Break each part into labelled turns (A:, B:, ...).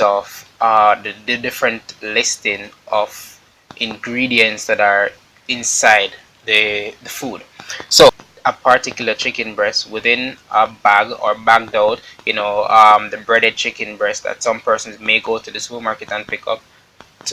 A: of the different listing of ingredients that are inside the food. So a particular chicken breast within a bag or bagged out, the breaded chicken breast that some persons may go to the supermarket and pick up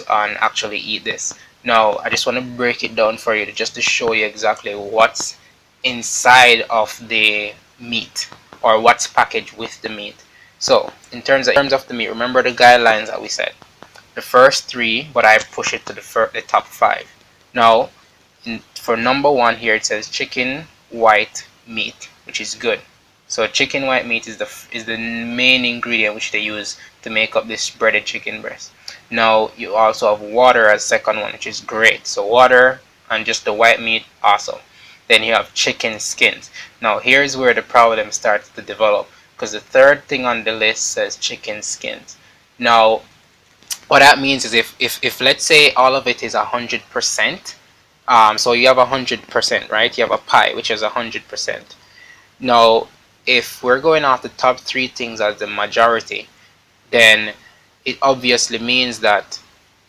A: and actually eat this. Now I just want to break it down for you just to show you exactly what's inside of the meat or what's packaged with the meat. So in terms of the meat, remember the guidelines that we said. The first three, but I push it to the top five. Now, for number one here, it says chicken white meat, which is good. So chicken white meat is the main ingredient which they use to make up this breaded chicken breast. Now you also have water as second one, which is great. So water and just the white meat, awesome. Then you have chicken skins. Now here's where the problem starts to develop, because the third thing on the list says chicken skins. Now what that means is if let's say all of it is 100%, so you have 100%, right? You have a pie which is 100%. Now if we're going off the top three things as the majority, then it obviously means that,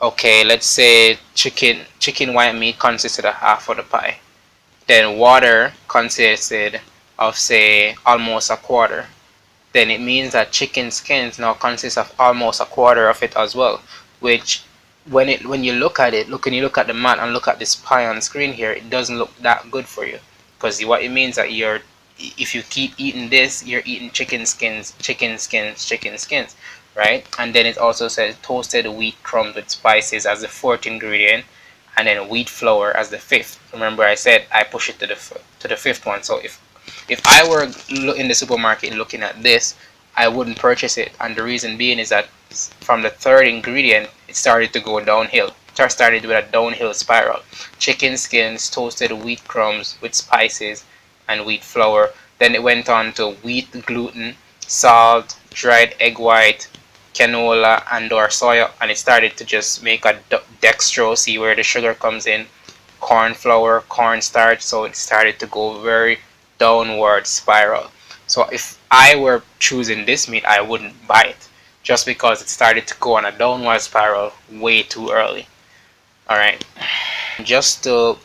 A: okay, let's say chicken white meat consisted of half of the pie, then water consisted of, say, almost a quarter, then it means that chicken skins now consists of almost a quarter of it as well, which when you look at the math and look at this pie on screen here, it doesn't look that good for you, because what it means that if you keep eating this, you're eating chicken skins, right? And then it also says toasted wheat crumbs with spices as the fourth ingredient, and then wheat flour as the fifth. Remember I said I push it to the fifth one. So if I were in the supermarket looking at this, I wouldn't purchase it, and the reason being is that from the third ingredient it started to go downhill. It started with a downhill spiral. Chicken skins, toasted wheat crumbs with spices, and wheat flour. Then it went on to wheat gluten, salt, dried egg white, canola, and or soya, and it started to just make a dextrose, see where the sugar comes in, corn flour, cornstarch. So it started to go very downward spiral. So if I were choosing this meat, I wouldn't buy it, just because it started to go on a downward spiral way too early. Alright, just to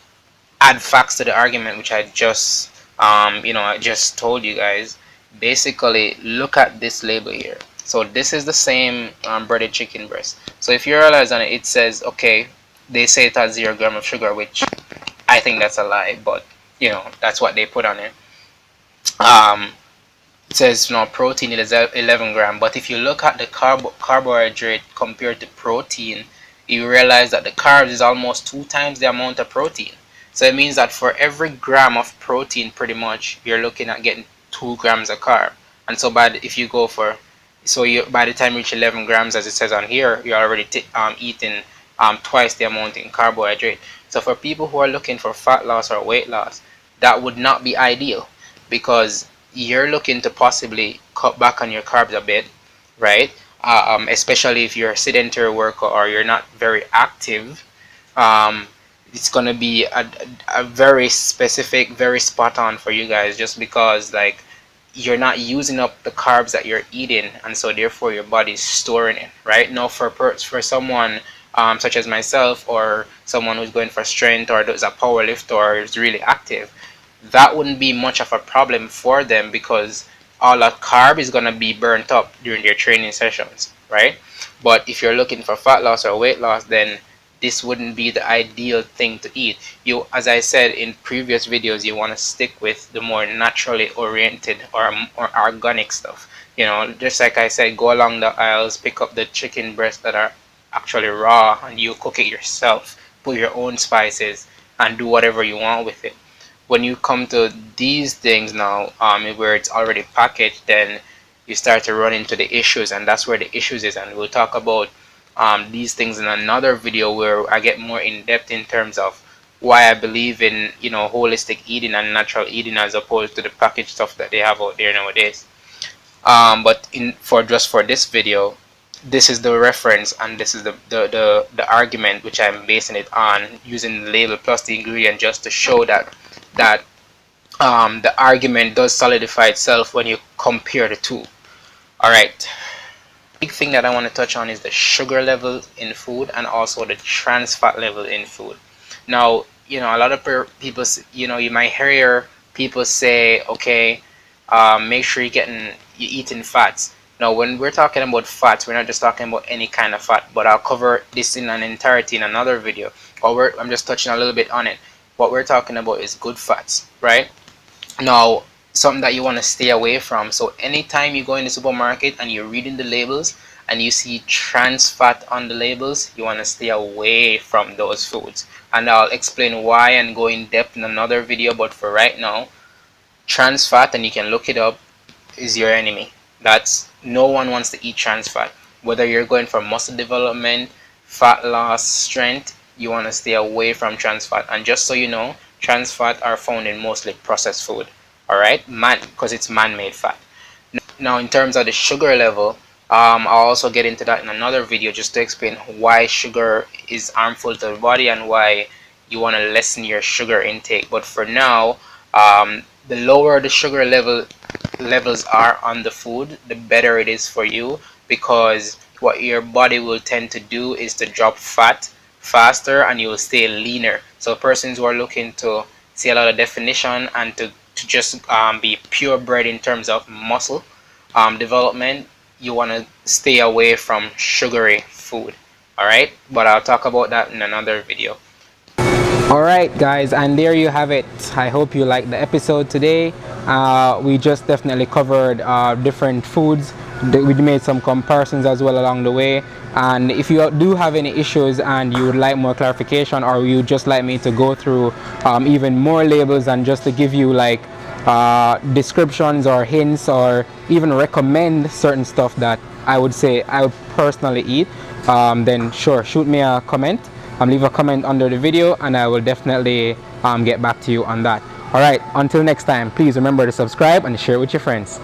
A: add facts to the argument which I just I just told you guys, basically look at this label here. So this is the same breaded chicken breast. So if you realize on it, it says, okay, they say it has 0 gram of sugar, which I think that's a lie, but that's what they put on it. It says protein is 11 gram, but if you look at the carbohydrate compared to protein, you realize that the carbs is almost 2 times the amount of protein. So it means that for every gram of protein, pretty much you're looking at getting 2 grams of carb. And so by the time you reach 11 grams, as it says on here, you're already eating twice the amount in carbohydrate. So for people who are looking for fat loss or weight loss, that would not be ideal, because you're looking to possibly cut back on your carbs a bit, right? Especially if you're a sedentary worker or you're not very active. It's gonna be a very specific, very spot on for you guys, just because like you're not using up the carbs that you're eating, and so therefore your body's storing it, right? Now for someone such as myself, or someone who's going for strength, or does a power lift, or is really active, that wouldn't be much of a problem for them, because all that carb is gonna be burnt up during their training sessions, right? But if you're looking for fat loss or weight loss, then this wouldn't be the ideal thing to eat. As I said in previous videos, you want to stick with the more naturally oriented or organic stuff. Just like I said, go along the aisles, pick up the chicken breasts that are actually raw, and you cook it yourself, put your own spices, and do whatever you want with it. When you come to these things now, where it's already packaged, then you start to run into the issues, and that's where the issues is. And we'll talk about these things in another video, where I get more in depth in terms of why I believe in holistic eating and natural eating, as opposed to the packaged stuff that they have out there nowadays. But for this video, this is the reference, and this is the argument which I'm basing it on, using the label plus the ingredient, just to show that the argument does solidify itself when you compare the two. Alright, Big thing that I want to touch on is the sugar level in food and also the trans fat level in food. Now, a lot of people, you might hear people say, okay, make sure you're eating fats. Now, when we're talking about fats, we're not just talking about any kind of fat, but I'll cover this in an entirety in another video. I'm just touching a little bit on it. What we're talking about is good fats, right? Now, something that you want to stay away from. So anytime you go in the supermarket and you're reading the labels and you see trans fat on the labels, you want to stay away from those foods. And I'll explain why and go in depth in another video. But for right now, trans fat, and you can look it up, is your enemy. That's No one wants to eat trans fat. Whether you're going for muscle development, fat loss, strength, you want to stay away from trans fat. And just so you know, trans fat are found in mostly processed food. All right, because it's man-made fat. Now, in terms of the sugar level, I'll also get into that in another video just to explain why sugar is harmful to the body and why you want to lessen your sugar intake. But for now, the lower the sugar levels are on the food, the better it is for you, because what your body will tend to do is to drop fat faster and you will stay leaner. So persons who are looking to see a lot of definition and to just be purebred in terms of muscle development, you want to stay away from sugary food. All right, but I'll talk about that in another video. Alright guys, and there you have it. I hope you liked the episode today. We just definitely covered different foods. We made some comparisons as well along the way. And if you do have any issues and you would like more clarification, or you just like me to go through even more labels and just to give you like descriptions or hints or even recommend certain stuff that I would say I would personally eat, then sure, shoot me a comment. Leave a comment under the video and I will definitely get back to you on that. Alright, until next time, please remember to subscribe and share it with your friends.